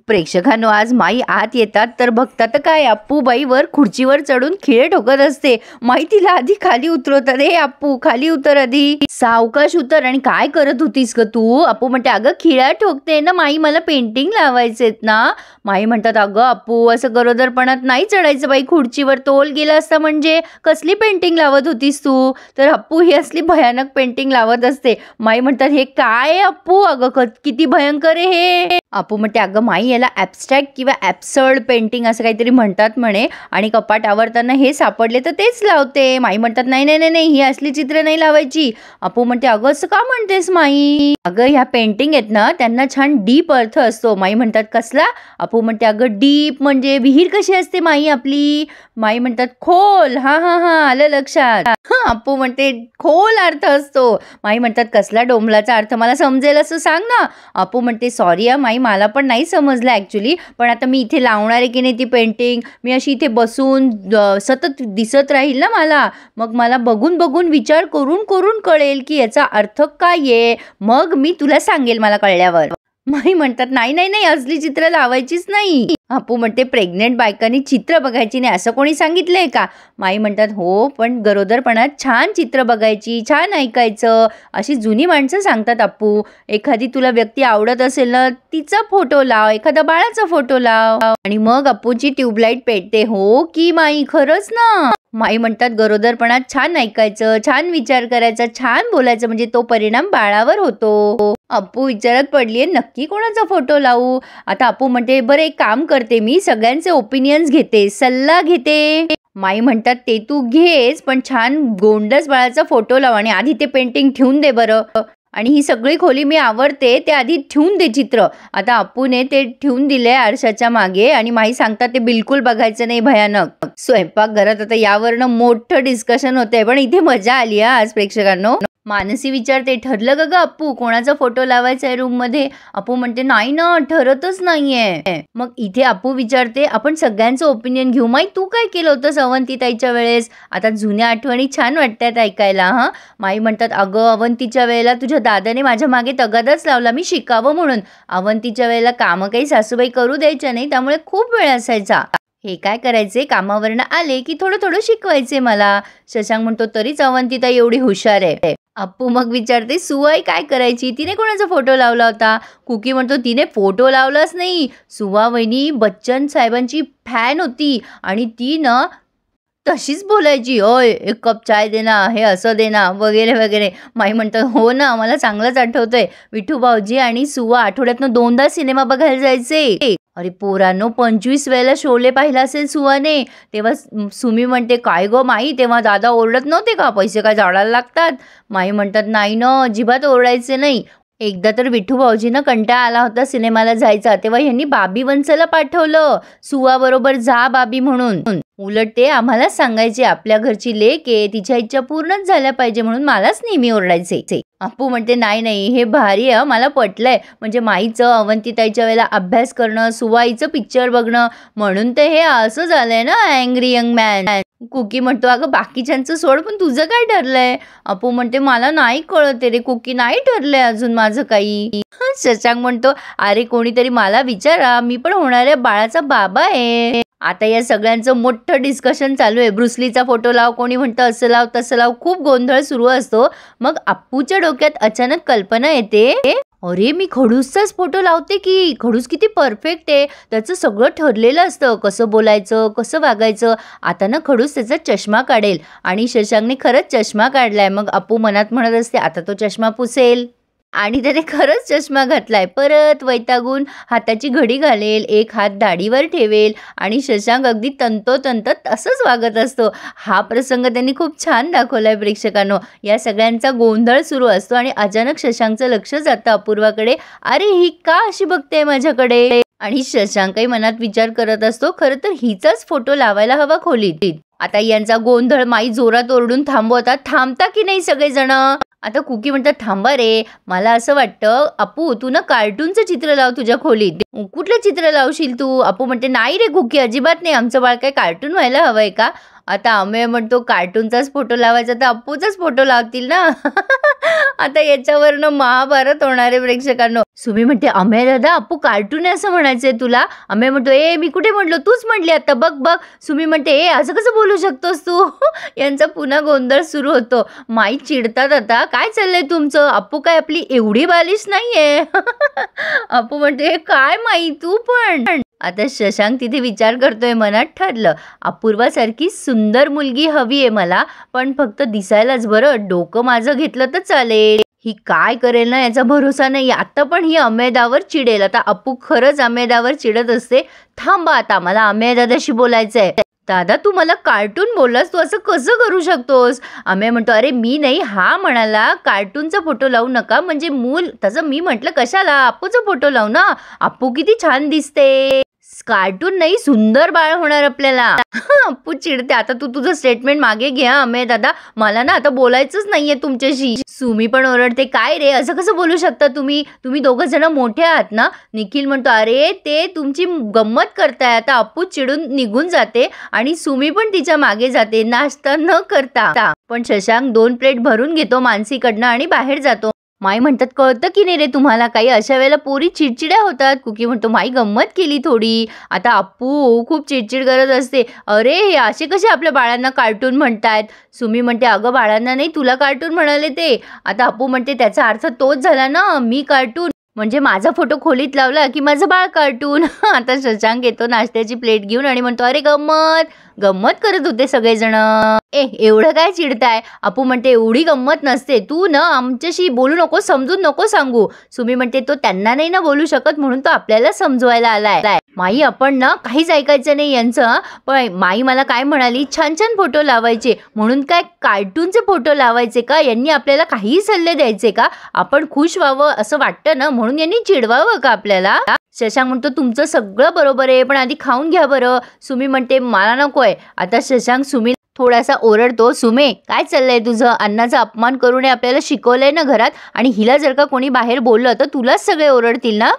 प्रेक्षकांनो, आज माई आत येतात तर बघतात काय, अप्पूबाईवर खुर्चीवर चढून खिळे ठोकत असते. माई तिला आधी खाली उतरवतात. ए अप्पू, खाली उतर, आधी सावकाश उतर. आणि काय करत होतीस ग तू? अप्पू म्हणते, अगं खिळ्या ठोकते ना माई, मला पेंटिंग लावायचेत ना. माई म्हणतात, अगं अप्पू, असं गरोदरपणात नाही चढायचं बाई खुर्चीवर, तोल गेला असता म्हणजे. कसली पेंटिंग लावत होतीस तू? तर अप्पू ही असली भयानक पेंटिंग लावत असते. माई म्हणतात, हे काय अप्पू, अगं किती भयंकर आहे हे. अप्पू म्हणते, अगं माई, याला ॲब्स्ट्रॅक्ट किंवा ॲब्सर्ड पेंटिंग असं काहीतरी म्हणतात म्हणे, आणि कपाट आवरताना हे सापडले तर तेच लावते. माई म्हणतात, नाही नाही नाही, ही असली चित्र नाही लावायची. अप्पू म्हणते, अगं असं का म्हणतेस माई? अगं ह्या पेंटिंग आहेत ना, त्यांना छान डीप अर्थ असतो. माई म्हणतात, कसला? अप्पू म्हणते, अगं डीप म्हणजे विहीर कशी असते माई आपली. माई म्हणतात, खोल. हा हा हा, आलं लक्षात. अप्पू म्हणते, खोल अर्थ असतो. माई म्हणतात, कसला डोंबलाचा अर्थ, मला समजेल असं सांग ना. अप्पू म्हणते, सॉरी माई, मला पण नाही समजलं ॲक्च्युली, पण आता मी इथे लावणार आहे की नाही ती पेंटिंग, मी अशी इथे बसून सतत दिसत राहील ना मला, मग मला बघून बघून विचार करून करून कळेल की याचा अर्थ काय आहे, मग मी तुला सांगेल मला कळल्यावर. माई म्हणतात, नाही नाही नाही, असली चित्र लावायचीच नाही. अप्पू म्हणते, प्रेग्नेंट बायकांनी चित्र बघायची नाही असं कोणी सांगितलंय का? माई म्हणतात, हो, पण गरोदरपणात छान चित्र बघायची, छान ऐकायचं, अशी जुनी माणसं सांगतात अप्पू. एखादी तुला व्यक्ती आवडत असेल ना, तिचा फोटो लाव, एखादा बाळाचा फोटो लाव. आणि मग अप्पूची ट्यूबलाईट पेटते. हो की माई, खरंच ना. माई म्हणतात, गरोदरपणात छान ऐकायचं, छान विचार करायचा, छान बोलायचं, म्हणजे तो परिणाम बाळावर होतो. अप्पू विचारात पडलीये, नक्की कोणाचा फोटो लावू? आता अप्पू म्हणते, बरं एक काम करते, मी सगळ्यांचे ओपिनियन्स घेते, सल्ला घेते. माई म्हणतात, ते तू घेस, पण छान गोंडस बाळाचा फोटो लाव आणि आधी ते पेंटिंग ठेवून दे बरं. आणि ही सगळी खोली मी आवडते, ते आधी ठेवून दे चित्र. आता अप्पूने ते ठेवून दिले आरशाच्या मागे, आणि माई सांगतात ते बिलकुल बघायचं नाही, भयानक. स्वयंपाकघरात आता यावरनं मोठं डिस्कशन होतंय, पण इथे मजा आली आज प्रेक्षकांनो. मानसी विचारते, ठरलं ग अप्पू, कोणाचा फोटो लावायचा आहे रूम मध्ये? अप्पू म्हणते, नाही ना, ठरतच नाहीये. मग इथे अप्पू विचारते, आपण सगळ्यांचं ओपिनियन घेऊ. माई, तू काय केलं होतं अवंतिताईच्या वेळेस? आता जुन्या आठवणी छान वाटतात ऐकायला. हा, माई म्हणतात, अगं अवंतीच्या वेळेला तुझ्या दादाने माझ्या मागे तगादाच लावला, मी शिकावं म्हणून. अवंतीच्या वेळेला कामं काही सासूबाई करू द्यायच्या नाही, त्यामुळे खूप वेळ असायचा. हे काय करायचे, कामावरनं आले की थोडं थोडं शिकवायचे मला. शशांक म्हणतो, तरीच अवंतिता एवढी हुशार आहे. अप्पू मग विचारते, सुवाई काय करायची, तिने कोणाचा फोटो लावला होता? कुकी म्हणतो, तिने फोटो लावलाच नाही, सुवा वहिनी बच्चन साहेबांची फॅन होती, आणि ती ना तशीच बोलायची, ओय एक कप चाय देना, हे असं देना, वगैरे वगैरे. माई म्हणतात, हो ना, मला चांगलंच आठवतंय. विठू भाऊजी आणि सुवा आठवड्यातनं 2दा सिनेमा बघायला जायचे. अरे पोरांनो, 25 वेळेला शोले पाहिला असेल सुवाने. तेव्हा सुमी म्हणते, काय गो माई, तेव्हा दादा ओरडत नव्हते का, पैसे काय झाडाला लागतात? माई म्हणतात, नाही ना, अजिबात ओरडायचे नाही. एकदा तर विठू भाऊजींना कंटाळा आला होता सिनेमाला जायचा, तेव्हा ह्यांनी बाबी वंसला पाठवलं, सुवा बरोबर जा बाबी म्हणून. उलट ते आम्हालाच सांगायचे, आपल्या घरची लेक आहे, तिच्या इच्छा पूर्णच झाल्या पाहिजे म्हणून मलाच नेहमी ओरडायचे. अप्पू म्हणते, नाही नाही, हे भारी आहे, मला पटलंय. म्हणजे माईचं अवंतिताईच्या वेळेला अभ्यास करणं, सुवाईचं पिक्चर बघणं, म्हणून ते हे असं झालंय ना अँग्री यंग मॅन. कुकी म्हणतो, अगं बाकीच्यांचं सोड, पण तुझं काय ठरलंय? अप्पू म्हणते, मला नाही कळत रे कुकी, नाही ठरलंय अजून माझं काही. शशांक म्हणतो, अरे कोणीतरी मला विचारा, मी पण होणाऱ्या बाळाचा बाबा आहे. आता या सगळ्यांचं मोठं डिस्कशन चालू आहे. ब्रुसलीचा फोटो लाव, कोणी म्हणतं असं लाव तसं लाव, खूप गोंधळ सुरू असतो. मग अप्पूच्या डोक्यात अचानक कल्पना येते, अरे मी खडूसचाच फोटो लावते की, खडूस किती परफेक्ट आहे, त्याचं सगळं ठरलेलं असतं, कसं बोलायचं, कसं वागायचं. आता ना खडूस त्याचा चष्मा काढेल, आणि शशांकने खरंच चष्मा काढलाय. मग अप्पू मनात म्हणत असते, आता तो चष्मा पुसेल, आणि त्याने खरंच चष्मा घातलाय. परत वैतागून हाताची घडी घालेल, एक हात दाढीवर ठेवेल, आणि शशांक अगदी तंतोतंत तसंच वागत असतो. हा प्रसंग त्यांनी खूप छान दाखवलाय प्रेक्षकांनो. या सगळ्यांचा गोंधळ सुरू असतो, आणि अचानक शशांकचं लक्ष जातं अपूर्वाकडे. अरे ही का अशी बघते माझ्याकडे? आणि शशांकही मनात विचार करत असतो, खरं तर हिचाच फोटो लावायला हवा खोलीत. आता यांचा गोंधळ माई जोरात ओरडून थांबवतात. थांबता की नाही सगळेजण? आता कुकी म्हणतात, थांबा रे, मला असं वाटतं अप्पू, तू ना कार्टूनचं चित्र लाव तुझ्या खोलीत. कुठलं चित्र लावशील तू? अप्पू म्हणते, नाही रे कुकी, अजिबात नाही, आमचं बाळ काय कार्टून व्हायला हवंय का? आता अमेय म्हणतो कार्टूनचाच फोटो लावायचा तर अप्पूचाच फोटो लावतील ना. आता याच्यावरनं महाभारत होणार आहे प्रेक्षकांनो. सुमी म्हणते अमेय दादा अप्पू कार्टून आहे असं म्हणायचंय तुला. अमेय म्हणतो ए मी कुठे म्हटलो, तूच म्हटली आता, बघ बघ. सुमी म्हणते ए असं कसं बोलू शकतोस तू. यांचा पुन्हा गोंधळ सुरू होतो. माई चिडतात आता, काय चाललंय तुमचं, अप्पू काय आपली एवढी बालिश नाहीये. अप्पू म्हणते काय माई तू पण. आता शशांक तिथे विचार करतोय, मनात ठरलं अपूर्वासारखी सुंदर मुलगी हवी आहे मला, पण फक्त दिसायलाच बरं, डोकं माझं घेतलं तर चालेल. ही काय करेल ना याचा भरोसा नाही. आता पण ही अमेदावर चिडेल. आता अप्पू खरंच अमेदावर चिडत असते. थांबा आता मला अमेय दादाशी बोलायचंय. दादा तू मला कार्टून बोललास, तू असं कसं करू शकतोस. अमेय म्हणतो अरे मी नाही, हा म्हणाला कार्टूनचा फोटो लावू नका, म्हणजे मूल तसं. मी म्हटलं कशाला, अप्पूचा फोटो लावू ना, अप्पू किती छान दिसते. कार्टून नाही सुंदर बाळ होणार आपल्याला. अप्पू चिडते. आता तू तुझं स्टेटमेंट मागे घ्या अमेय दादा, मला ना आता बोलायचंच नाहीये तुमच्याशी. सुमी पण ओरडते काय रे असं कसं बोलू शकता तुम्ही, तुम्ही दोघं जण मोठे आहात ना. निखिल म्हणतो अरे ते तुमची गंमत करताय. आता अप्पू चिडून निघून जाते आणि सुमी पण तिच्या मागे जाते नाश्ता न करता. पण शशांक 2 प्लेट भरून घेतो मानसीकडनं आणि बाहेर जातो. माई म्हणतात कळतं की नाही रे तुम्हाला काही, अशा वेळेला पोरी चिडचिड्या होतात. कुकी म्हणतो माई गंमत केली थोडी. आता अप्पू खूप चिडचिड करत असते. अरे हे असे कसे आपल्या बाळांना कार्टून म्हणतायत. सुमी म्हणते अगं बाळांना नाही तुला कार्टून म्हणाले ते. आता अप्पू म्हणते त्याचा अर्थ तोच झाला ना, मी कार्टून म्हणजे माझा फोटो खोलीत लावला की माझं बाळ कार्टून. आता शशांक येतो नाश्त्याची प्लेट घेऊन आणि म्हणतो अरे गंमत गंमत करत होते सगळेजण. एवढं काय चिडताय. अप्पू म्हणते एवढी गंमत नसते, तू ना आमच्याशी बोलू नको, समजून नको सांगू. सुमी म्हणते तो त्यांना नाही ना बोलू शकत म्हणून तो आपल्याला समजवायला आलाय. माई आपण ना काहीच ऐकायचं नाही यांचं. पण माई मला काय म्हणाली, छान छान फोटो लावायचे म्हणून काय कार्टूनचे फोटो लावायचे का, यांनी आपल्याला काही सल्ले द्यायचे का, आपण खुश व्हावं असं वाटतं ना म्हणून यांनी चिडवावं का आपल्याला. शशांक म्हणतो तुमचं सगळं बरोबर आहे पण आधी खाऊन घ्या बरं. सुमी म्हणते मला नकोय. आता शशांक सुमी थोडासा ओरडतो, सुमे काय चाललंय तुझं, अन्नाचा अपमान करू नये आपल्याला शिकवलंय ना घरात, आणि हिला जर का कोणी बाहेर बोललं तर तुलाच सगळे ओरडतील ना.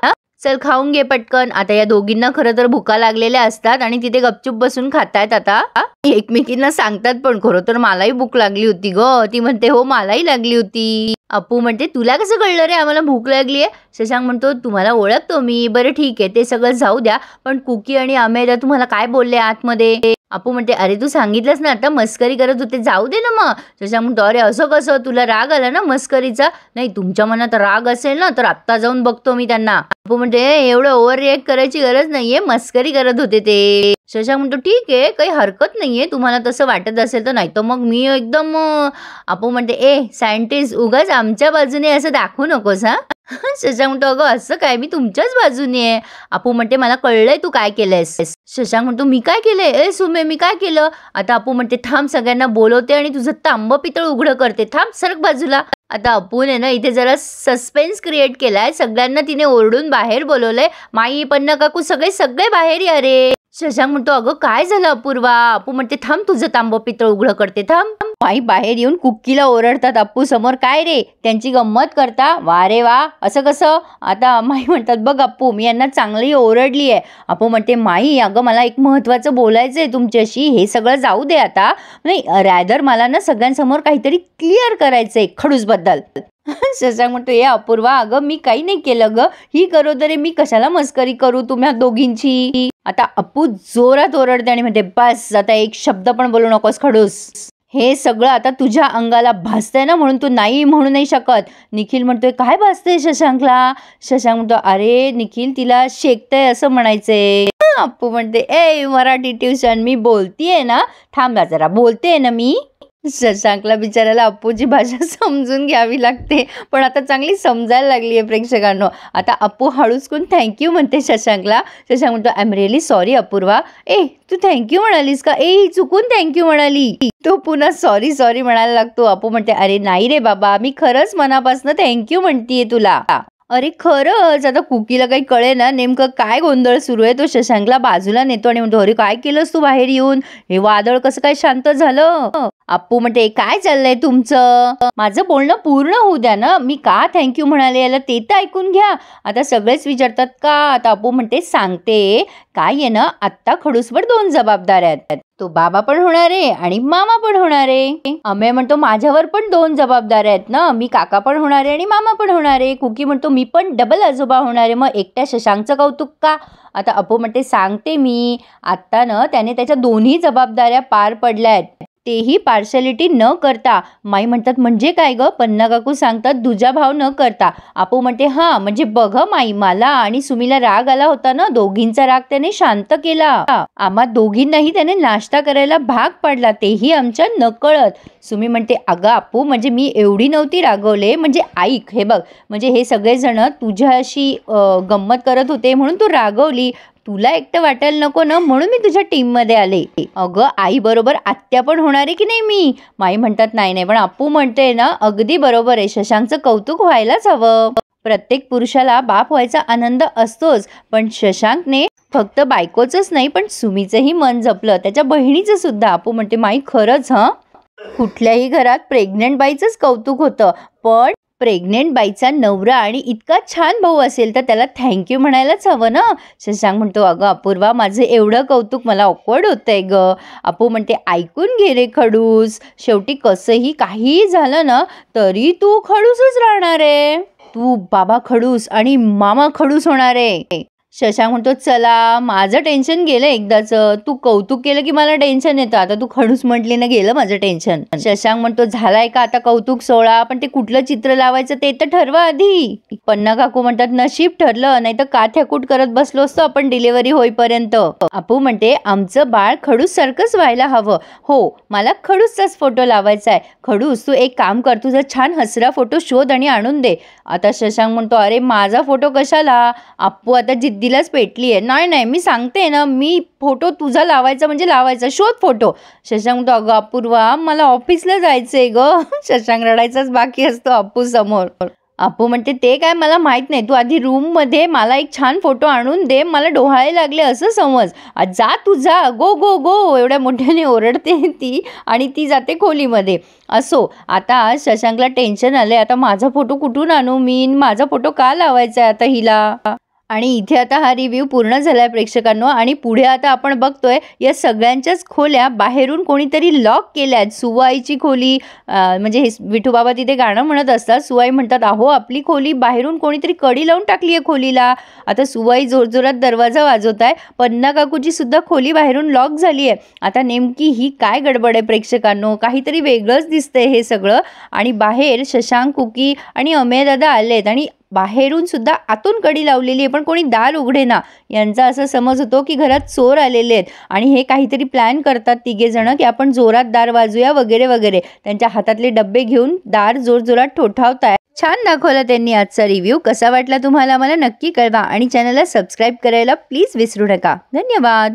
चल खाऊन घे पटकन. आता या दोघींना खरं तर भुका लागलेल्या असतात आणि तिथे गपचूप बसून खातायत. आता एकमेकींना सांगतात पण खरं तर मलाही भूक लागली होती ग. ती म्हणते हो मलाही लागली होती. अप्पू म्हणते तुला कसं कळलं रे आम्हाला भूक लागली आहे. शशांक म्हणतो तुम्हाला ओळखतो मी. बरं ठीक आहे ते सगळं जाऊ द्या, पण कुकी आणि अमेदा तुम्हाला काय बोलले आतमध्ये. अप्पू म्हणते अरे तू सांगितलंस ना आता मस्करी करत होते, जाऊ दे ना मग. शशांक म्हणतो अरे असं कसं, तुला राग आला ना मस्करीचा. नाही तुमच्या मनात राग असेल ना तर आत्ता जाऊन बघतो मी त्यांना. अप्पू म्हणते एवढं ओव्हर रिॲक्ट करायची गरज नाहीये, मस्करी करत होते ते. शशांक म्हणतो ठीक आहे काही हरकत नाहीये, तुम्हाला तसं वाटत असेल तर, नाही तर मग मी एकदम. अप्पू म्हणते सायंटिस्ट उगाच आमच्या बाजूने असं दाखवू नकोस हा. शशांक म्हणतो अगं असं काय, मी तुमच्याच बाजूने आहे. अप्पू म्हणते मला कळलंय तू काय केलंयस. शशांक म्हणतो मी काय केलंय सुमे, मी काय केलं. आता अप्पू म्हणते थांब सगळ्यांना बोलवते आणि तुझं तांब पितळ उघडं करते, थांब सरक बाजूला. आता अप्पूने ना इथे जरा सस्पेन्स क्रिएट केलाय, सगळ्यांना तिने ओरडून बाहेर बोलवलंय. माई पन्ना काकू सगळे बाहेर या रे. शशांक म्हणतो अगं काय झालं अपूर्वा. अप्पू म्हणते थांब तुझं तांब पितळ उघडं करते, थांब. माई बाहेर येऊन कुक्कीला ओरडतात अप्पू समोर, काय रे त्यांची गंमत करता, वा रे वा असं कसं. आता माई म्हणतात बघ अप्पू मी यांना चांगली ओरडली आहे. अप्पू म्हणते माई अगं मला एक महत्वाचं बोलायचं आहे तुमच्याशी, हे सगळं जाऊ दे आता, नाही रॅदर मला ना सगळ्यांसमोर काहीतरी क्लिअर करायचंय खडूस बद्दल. शशांक म्हणतो अपूर्वा अगं मी काही नाही केलं ग, ही करू तरी मी कशाला मस्करी करू तुम्हा दोघींची. आता अप्पू जोरात ओरडते आणि म्हणते बस आता एक शब्द पण बोलू नकोस खडूस, हे सगळं आता तुझ्या अंगाला भासतंय ना म्हणून तू नाही म्हणू नाही शकत. निखिल म्हणतोय काय भासतंय शशांकला. शशांक म्हणतो अरे निखिल तिला शेकतंय असं म्हणायचंय. अप्पू म्हणते मराठी ट्युशन मी बोलतीये ना, थांबा जरा बोलते ना मी. शशांकला बिचारायला अप्पूची भाषा समजून घ्यावी लागते, पण आता चांगली समजायला लागली आहे प्रेक्षकांनो. आता अप्पू हळूच कोण थँक्यू म्हणते शशांकला. शशांक म्हणतो I am really sorry Apurva. तू थँक्यू म्हणालीस का, ही चुकून थँक्यू म्हणाली. तो पुन्हा सॉरी सॉरी म्हणायला लागतो. अप्पू म्हणते अरे नाही रे बाबा मी खरंच मनापासून थँक्यू म्हणतीये तुला. अरे खरंच. आता कुकीला काही कळे ना नेमकं काय गोंधळ सुरू आहे. तो शशांकला बाजूला नेतो आणि म्हणतो अरे काय केलंस तू बाहेर येऊन, हे वादळ कसं काय शांत झालं. अप्पू म्हणते काय चाललंय तुमचं, माझं बोलणं पूर्ण होऊ द्या ना, मी का थँक्यू म्हणाले याला ते तर ऐकून घ्या. आता सगळेच विचारतात का. आता अप्पू म्हणते सांगते काय आहे ना, आत्ता खडूसवर 2 जबाबदाऱ्या आहेत. तो बाबा पण होणार आहे आणि मामा पण होणार आहे. अमेय म्हणतो माझ्यावर पण 2 जबाबदाऱ्या आहेत ना, मी काका पण होणार आहे आणि मामा पण होणार आहे. कुकी म्हणतो मी पण डबल आजोबा होणार आहे, मग एकट्या शशांकचं कौतुक का. आता अप्पू म्हणते सांगते मी, आत्ता ना त्याने त्याच्या दोन्ही जबाबदाऱ्या पार पडल्यात, तेही पार्शलिटी न करता. माई म्हणतात म्हणजे काय ग. पन्ना काकू सांगतात दुजाभाव न करता. अप्पू म्हणते हां म्हणजे बघ माई, मला आणि सुमीला राग आला होता ना, दोघींचा राग त्याने शांत केला. आम्हा दोघींनाही त्याने नाश्ता करायला भाग पाडला, तेही आमच्या नकळत. सुमी म्हणते अगं अप्पू म्हणजे मी एवढी नव्हती रागवले, म्हणजे ऐक हे बघ, म्हणजे हे सगळेजण तुझ्याशी गंमत करत होते म्हणून तू रागवली, तुला एकटं वाटायला नको ना, म्हणून मी तुझ्या टीम मध्ये आले. अगं आई बरोबर आत्या पण होणार आहे की नाही मी. माई म्हणतात नाही नाही, पण अप्पू म्हणते ना अगदी बरोबर आहे, शशांकचं कौतुक व्हायलाच हवं. प्रत्येक पुरुषाला बाप व्हायचा आनंद असतोच, पण शशांकने फक्त बायकोचंच नाही पण सुमीचंही मन जपलं, त्याच्या बहिणीचं सुद्धा. अप्पू म्हणते माई खरंच कुठल्याही घरात प्रेग्नेंट बाईचंच कौतुक होतं, पण प्रेग्नेंट बाईचा नवरा आणि इतका छान भाऊ असेल तर त्याला थँक्यू म्हणायलाच हवं ना. शशांक म्हणतो अगं अपूर्वा माझं एवढं कौतुक मला ऑकवर्ड होतंय ग. अप्पू म्हणते ऐकून घे रे खडूस, शेवटी कसंही काहीही झालं ना तरी तू खडूसच राहणार आहे, तू बाबा खडूस आणि मामा खडूस होणार आहे. शशांक म्हणतो चला माझं टेन्शन गेलं एकदाचं, तू कौतुक केलं की मला टेन्शन येतं, आता तू खडूस म्हटली ना गेलं माझं टेन्शन. शशांक म्हणतो झालाय का आता कौतुक सोळा, पण ते कुठलं चित्र लावायचं ते तर ठरवा आधी. पन्ना काकू म्हणतात नशीब ठरलं, नाही तर काथ्याकूट करत बसलो असतो आपण डिलिव्हरी होईपर्यंत. अप्पू म्हणते आमचं बाळ खडूस सारखंच व्हायला हवं. हो मला खडूसचाच फोटो लावायचा आहे. खडूस तू एक काम कर, तुझा छान हसरा फोटो शोध आणि आणून दे. आता शशांक म्हणतो अरे माझा फोटो कशाला. अप्पू आता जिद्दीलाच पेटली आहे. नाही नाही मी सांगते ना, मी फोटो तुझा लावायचा म्हणजे लावायचा, शोध फोटो. शशांक म्हणतो अगं अपूर्वा मला ऑफिसला जायचंय ग. शशांक रडायचाच बाकी असतो अप्पू समोर. अप्पू म्हणते ते काय मला माहित नाही, तू आधी रूम मध्ये मला एक छान फोटो आणून दे, मला डोहाळे लागले असं समज. जा तू जा, गो गो गो एवढ्या मोठ्याने ओरडते ती आणि ती जाते खोलीमध्ये. असो आता शशांकला टेन्शन आले, आता माझा फोटो कुठून आणू मी, माझा फोटो का लावायचा आहे आता हिला. आणि इथे आता हा रिव्ह्यू पूर्ण झालाय प्रेक्षकांनो, आणि पुढे आता आपण बघतोय या सगळ्यांच्याच खोल्या बाहेरून कोणीतरी लॉक केल्यात. सुवाईची खोली म्हणजे हे विठूबाबा तिथे गाणं म्हणत असतात, सुवाई म्हणतात अहो आपली खोली बाहेरून कोणीतरी कडी लावून टाकली आहे खोलीला. आता सुवाई जोरजोरात दरवाजा वाजवत आहे, पन्ना काकूची सुद्धा खोली बाहेरून लॉक झाली आहे. आता नेमकी ही काय गडबड आहे प्रेक्षकांनो, काहीतरी वेगळंच दिसतंय हे सगळं. आणि बाहेर शशांक कुकी आणि अमेय दादा आलेत आणि बाहेरून सुद्धा आतून कडी लावलेली आहे पण कोणी दार उघडेना. यांचा असा समज होतो की घरात चोर आलेले आहेत आणि हे काहीतरी प्लॅन करतात तिघे जण की आपण जोरात दार वाजूया वगैरे वगैरे. त्यांच्या हातातले डब्बे घेऊन दार जोरजोरात ठोठावताय. छान दाखवला त्यांनी आजचा रिव्ह्यू. कसा वाटला तुम्हाला मला नक्की कळवा आणि चॅनलला सबस्क्राईब करायला प्लीज विसरू नका. धन्यवाद.